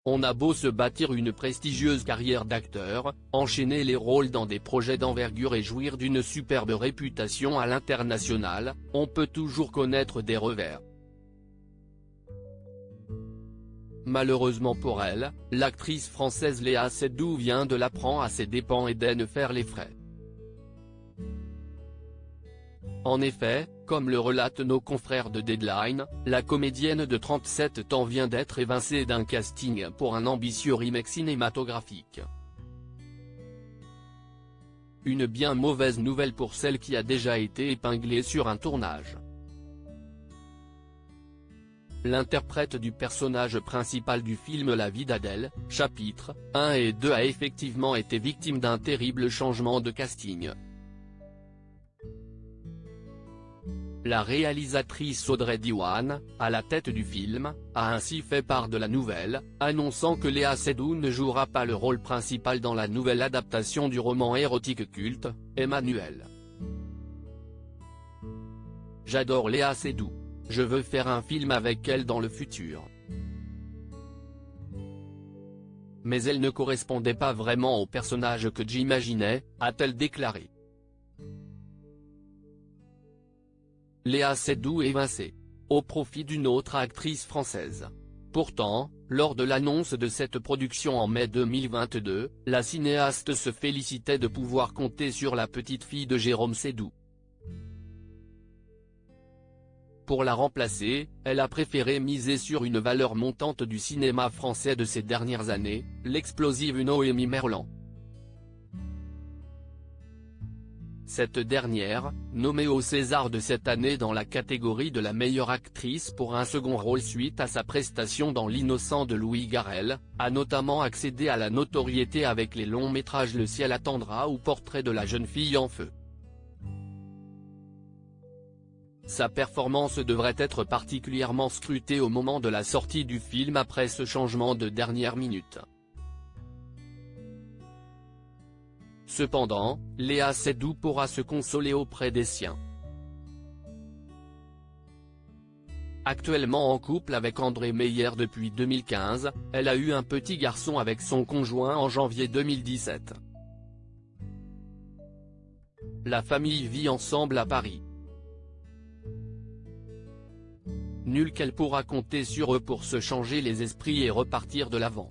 On a beau se bâtir une prestigieuse carrière d'acteur, enchaîner les rôles dans des projets d'envergure et jouir d'une superbe réputation à l'international, on peut toujours connaître des revers. Malheureusement pour elle, l'actrice française Léa Seydoux vient de l'apprendre à ses dépens et d'aine faire les frais. En effet, comme le relatent nos confrères de Deadline, la comédienne de 37 ans vient d'être évincée d'un casting pour un ambitieux remake cinématographique. Une bien mauvaise nouvelle pour celle qui a déjà été épinglée sur un tournage. L'interprète du personnage principal du film La vie d'Adèle, chapitres 1 et 2 a effectivement été victime d'un terrible changement de casting. La réalisatrice Audrey Diwan, à la tête du film, a ainsi fait part de la nouvelle, annonçant que Léa Seydoux ne jouera pas le rôle principal dans la nouvelle adaptation du roman érotique culte, Emmanuel. J'adore Léa Seydoux. Je veux faire un film avec elle dans le futur. Mais elle ne correspondait pas vraiment au personnage que j'imaginais, a-t-elle déclaré. Léa Seydoux évincée. Au profit d'une autre actrice française. Pourtant, lors de l'annonce de cette production en mai 2022, la cinéaste se félicitait de pouvoir compter sur la petite fille de Jérôme Seydoux. Pour la remplacer, elle a préféré miser sur une valeur montante du cinéma français de ces dernières années, l'explosive Noémie Merlan. Cette dernière, nommée au César de cette année dans la catégorie de la meilleure actrice pour un second rôle suite à sa prestation dans L'Innocent de Louis Garrel, a notamment accédé à la notoriété avec les longs métrages Le ciel attendra ou Portrait de la jeune fille en feu. Sa performance devrait être particulièrement scrutée au moment de la sortie du film après ce changement de dernière minute. Cependant, Léa Seydoux pourra se consoler auprès des siens. Actuellement en couple avec André Meyer depuis 2015, elle a eu un petit garçon avec son conjoint en janvier 2017. La famille vit ensemble à Paris. Nul qu'elle pourra compter sur eux pour se changer les esprits et repartir de l'avant.